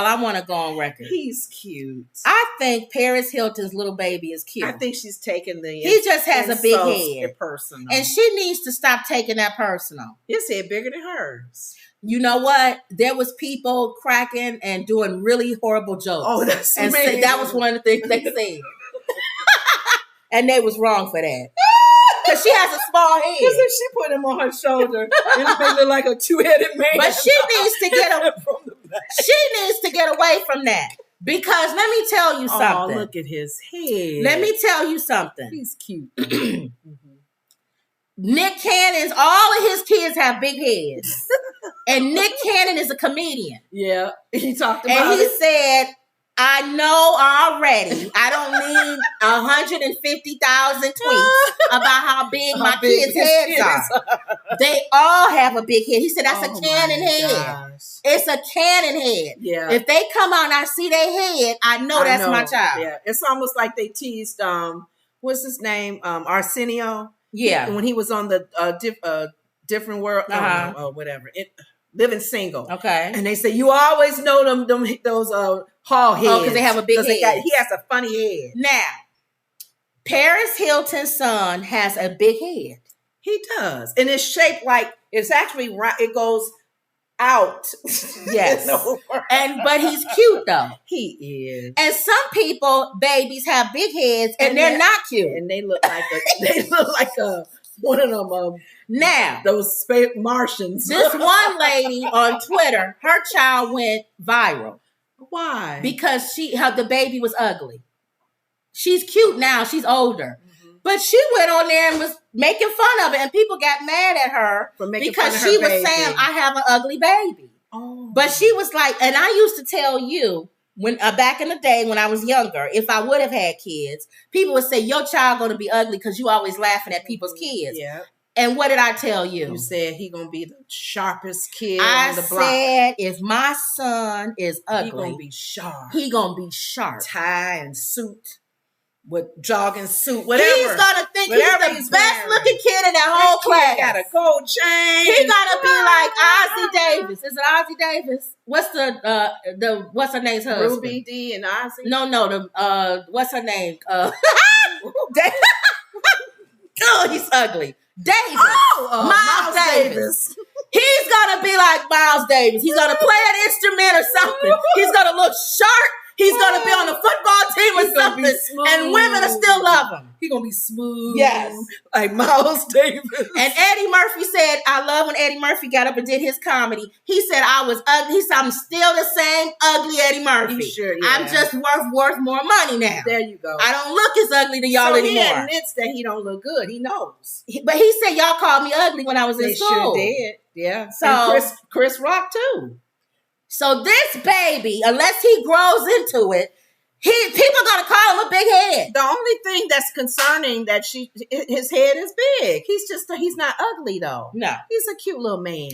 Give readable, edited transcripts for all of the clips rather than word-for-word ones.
I want to go on record. He's cute. I think Paris Hilton's little baby is cute. I think she's taking the. He just has a big head. Personal. And she needs to stop taking that personal. His head bigger than hers. You know what? There was people cracking and doing really horrible jokes. Oh, that's and amazing. That was one of the things they said. And they was wrong for that. Because she has a small head. Because if she put him on her shoulder, it may look like a two-headed man. But she needs to get away from that. Because let me tell you something. Oh, look at his head. Let me tell you something. He's cute. Nick Cannon's, all of his kids have big heads. And Nick Cannon is a comedian. Yeah, he talked about And he said, I know already. I don't need 150,000 tweets about how big my kids' heads are. They all have a big head. He said, that's a Cannon head. Gosh. It's a Cannon head. Yeah. If they come out and I see their head, I know that's my child. Yeah. It's almost like they teased, what's his name? Arsenio. Yeah. When he was on the Different World, whatever. Living Single. Okay. And they say, you always know those hall heads. Oh, because they have a big head. He has a funny head. Now, Paris Hilton's son has a big head. He does. And it's shaped like, it's actually right. It goes out. Yes. But he's cute though. He is. And some people, babies, have big heads and they're not cute. And they look like one of them now those Martians. This one lady on Twitter, her child went viral. Why? Because the baby was ugly. She's cute now, she's older. But she went on there and was making fun of it, and people got mad at her because she was saying, I have an ugly baby. Oh. But she was like, and I used to tell you, when back in the day when I was younger, if I would have had kids, people would say, your child going to be ugly because you always laughing at people's kids. Yeah. And what did I tell you? You said he going to be the sharpest kid on the block. I said, if my son is ugly, he going to be sharp. He going to be sharp. Tie and suit. With jogging suit, whatever. He's gonna think he's the best looking kid in that whole class. He got a gold chain. He gotta be like Ozzie Davis. Is it Ozzie Davis? What's what's her name's husband? Ruby D and Ozzie? No, what's her name? Oh, he's ugly. Davis. Miles Davis. He's gonna be like Miles Davis. He's gonna play an instrument or something. He's gonna look sharp. He's going to be on the football team or something, and women will still love him. He's going to be smooth. Yes. Like Miles Davis. And Eddie Murphy said, I love when Eddie Murphy got up and did his comedy. He said, I was ugly. He said, I'm still the same ugly Eddie Murphy. Sure, yeah. I'm just worth more money now. There you go. I don't look as ugly to y'all anymore. He admits that he don't look good. He knows. But he said, y'all called me ugly when I was in school. They sure did. Yeah. So and Chris Rock, too. So this baby, unless he grows into it, people gonna call him a big head. The only thing that's concerning that his head is big. He's not ugly though. No, he's a cute little man.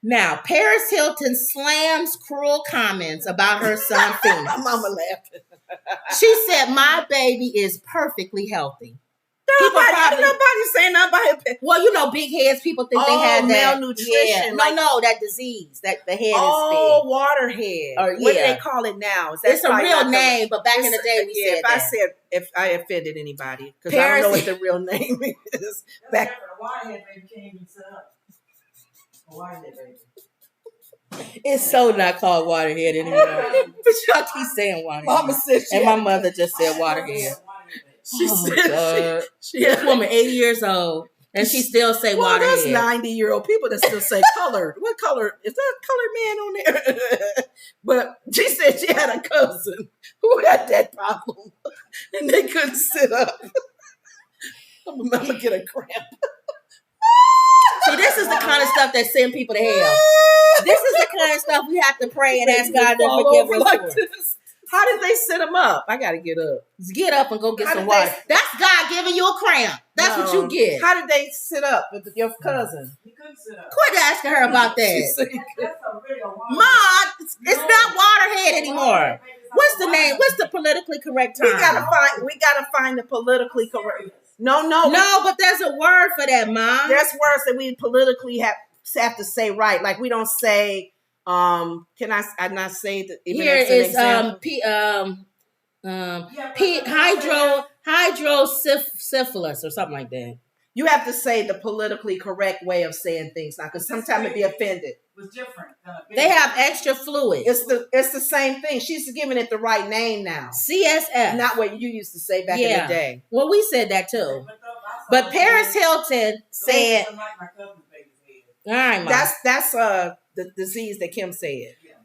Now Paris Hilton slams cruel comments about her son Phoenix. My mama laughing. She said, "My baby is perfectly healthy." Nobody saying nothing about it. Well, you know, big heads. People think they have that malnutrition. Yeah. No, that disease. That the head is big. Oh, waterhead. What do they call it now? It's a real name, but back in the day we said that. If I offended anybody, because I don't know what the real name is. Back the waterhead baby came and set up. A waterhead baby. It's so not called waterhead anymore. But y'all keep saying waterhead. Mama said and my mother just said waterhead. She said this woman 80 years old and she still say waterhead. There's 90-year-old people that still say colored. What color? Is that a colored man on there? But she said she had a cousin who had that problem and they couldn't sit up. I'm gonna get a cramp. See, this is the kind of stuff that send people to hell. This is the kind of stuff we have to pray and ask God to forgive us for. How did they set him up? I got to get up. Get up and go get some water. That's God giving you a cramp. That's what you get. How did they sit up with your cousin? He couldn't sit up. Quit asking her about that. That's a real waterhead. Mom, it's not waterhead anymore. What's the name? What's the politically correct term? We gotta find the politically correct. No, but there's a word for that, Mom. There's words that we politically have to say right. Like we don't say Can I not say that? Here is hydrosyphilis or something like that. You have to say the politically correct way of saying things now, because sometimes it be offended. Was different. They have extra fluid. It's the same thing. She's giving it the right name now. CSF. Not what you used to say back in the day. Well, we said that too. But Paris Hilton said, all right, Mom. That's the disease that Kim said. Yeah.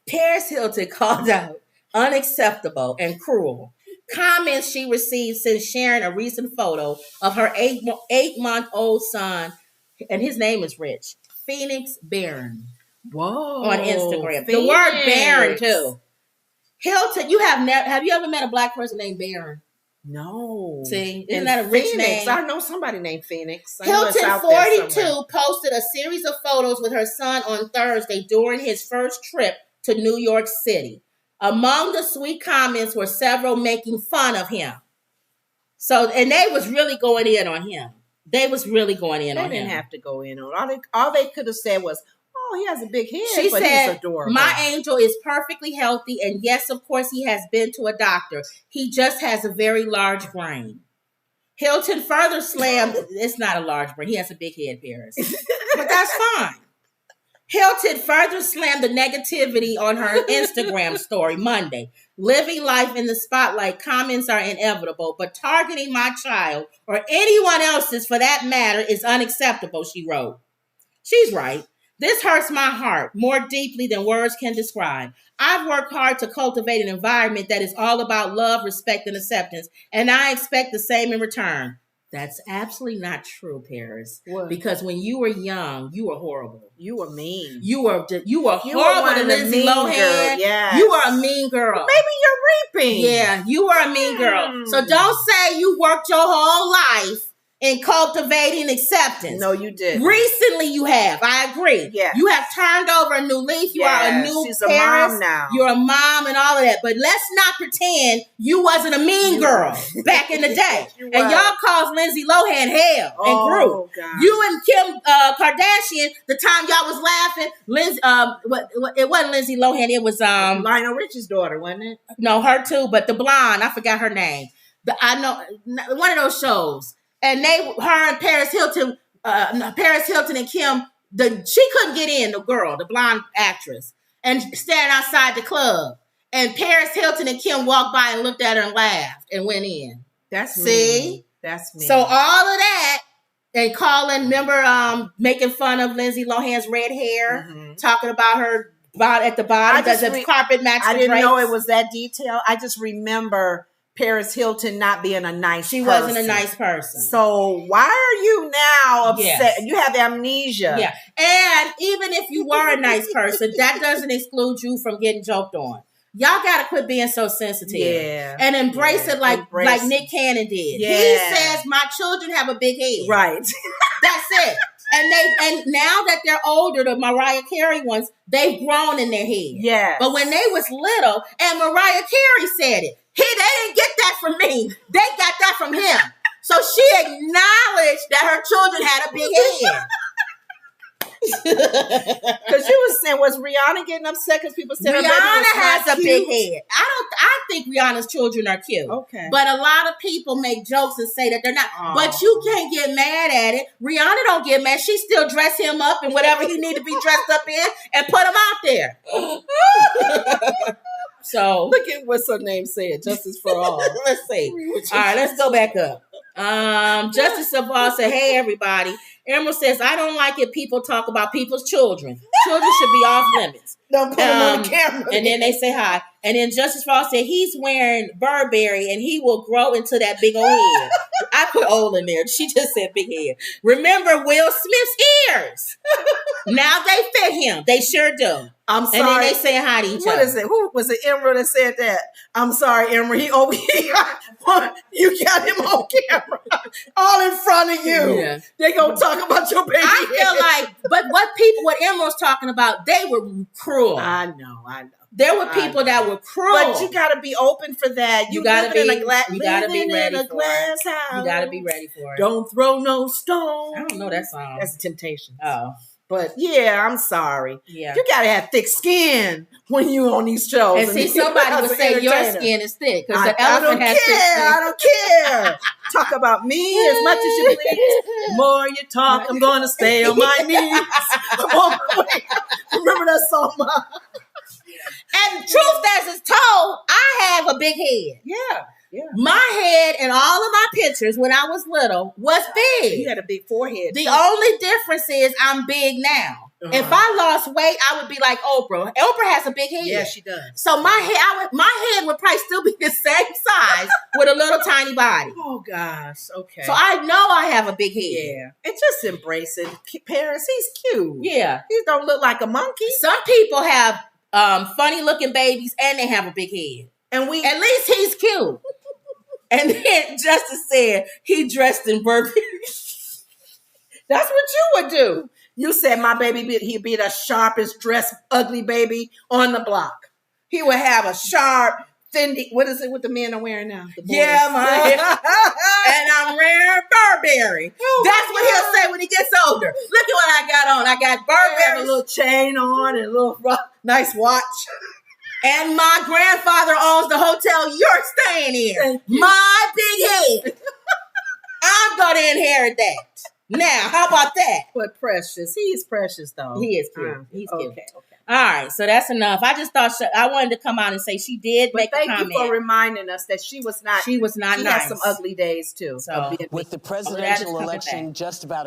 Paris Hilton called out unacceptable and cruel comments she received since sharing a recent photo of her 8-month-old son, and his name is Rich, Phoenix Barron. Whoa. On Instagram. Phoenix. The word Barron too. Hilton, have you ever met a black person named Barron? No. See, isn't that a rich Phoenix, name? I know somebody named Phoenix. Hilton, 42, posted a series of photos with her son on Thursday during his first trip to New York City. Among the sweet comments were several making fun of him. And they was really going in on him. They didn't have to go in on. All they could have said was, "Oh, he has a big head." She but said, he's adorable. "My angel is perfectly healthy, and yes, of course, he has been to a doctor. He just has a very large brain." Hilton further slammed. It's not a large brain. He has a big head, Paris, but that's fine. Hilton further slammed the negativity on her Instagram story Monday. Living life in the spotlight, comments are inevitable, but targeting my child or anyone else's for that matter is unacceptable, she wrote. She's right. This hurts my heart more deeply than words can describe. I've worked hard to cultivate an environment that is all about love, respect, and acceptance, and I expect the same in return. That's absolutely not true, Paris. What? Because when you were young, you were horrible. You were mean. You were horrible to Lindsay Lohan. Yes. You were a mean girl. Well, maybe you're reaping. Yeah, you were a mean girl. So don't say you worked your whole life in cultivating acceptance. No, you did. Recently, you have. I agree. Yeah. You have turned over a new leaf. You are a new She's Paris. a mom now. You're a mom and all of that. But let's not pretend you wasn't a mean girl back in the day. And y'all caused Lindsay Lohan hell and grew. God. You and Kim Kardashian, the time y'all was laughing, it wasn't Lindsay Lohan. It was Lionel Richie's daughter, wasn't it? No, her too. But the blonde, I forgot her name. I know one of those shows. And her and Paris Hilton and Kim, she couldn't get in, the blonde actress, and standing outside the club. And Paris Hilton and Kim walked by and looked at her and laughed and went in. That's me. See? That's me. So all of that, and calling, making fun of Lindsay Lohan's red hair, talking about her at the bottom, does the carpet match the drapes? I didn't know it was that detailed. I just remember Paris Hilton not being a nice person. She wasn't a nice person. So why are you now upset? Yes. You have amnesia. Yeah. And even if you were a nice person, that doesn't exclude you from getting joked on. Y'all gotta quit being so sensitive. Yeah. And embrace it like Nick Cannon did. Yeah. He says, my children have a big head. Right. That's it. And now that they're older, the Mariah Carey ones, they've grown in their head. Yeah. But when they was little, and Mariah Carey said it, they didn't get that from me. They got that from him. So she acknowledged that her children had a big head. Because you was saying, was Rihanna getting upset because people said Rihanna has a big head? I think Rihanna's children are cute. Okay. But a lot of people make jokes and say that they're not. Oh. But you can't get mad at it. Rihanna don't get mad. She still dress him up in whatever he need to be dressed up in and put him out there. So look at what's her name said. Justice for all. Let's see. All right, let's go back up. Justice of all said, "Hey everybody." Emerald says, "I don't like it. People talk about people's children. Children should be off limits. Don't put them on the camera." And then they say hi. And then Justice for all said, "He's wearing Burberry and he will grow into that big old head." I put old in there. She just said big head. Remember Will Smith's ears? Now they fit him. They sure do. I'm sorry. And then they say hi to each other. What is it? Who was it? Emerald that said that? I'm sorry, Emerald. You got him on camera, all in front of you. Yeah. They gonna talk about your baby. I feel like, but what Emerald's talking about, they were cruel. I know. There were people that were cruel. But you got to be open for that. You got to be in a glass. You got to be ready for glass it. House. You got to be ready for it. Don't throw no stone. I don't know that song. That's a Temptation. Oh. But yeah, I'm sorry. Yeah. You gotta have thick skin when you on these shows. And see, somebody would say your skin is thick because the elephant has thick skin. I don't care. Talk about me as much as you please. The more you talk, I'm going to stay on my knees. I'm on my way. Remember that song, Mom? And truth as it's told, I have a big head. Yeah. My head in all of my pictures when I was little was big. You had a big forehead. The only difference is I'm big now. If I lost weight, I would be like Oprah. Oprah has a big head. Yeah, she does. So my head would probably still be the same size with a little tiny body. Oh gosh. Okay. So I know I have a big head. Yeah. And just embrace it. Parents, he's cute. Yeah. He don't look like a monkey. Some people have funny looking babies and they have a big head. And at least he's cute. And then Justice said he dressed in Burberry. That's what you would do. You said my baby, he'd be the sharpest dressed ugly baby on the block. He would have a sharp, Fendi. What is it with the men are wearing now? Yeah, man. And I'm wearing Burberry. That's what he'll say when he gets older. Look at what I got on. I got Burberry. I have a little chain on and a little nice watch. And my grandfather owns the hotel you're staying in. My big head. I'm going to inherit that. Now, how about that? But precious. He's precious, though. He is cute. He's cute. Okay. All right. So that's enough. I just thought I wanted to come out and say she did make a comment. Thank you for reminding us that she was not nice. She had some ugly days, too. With the presidential election just about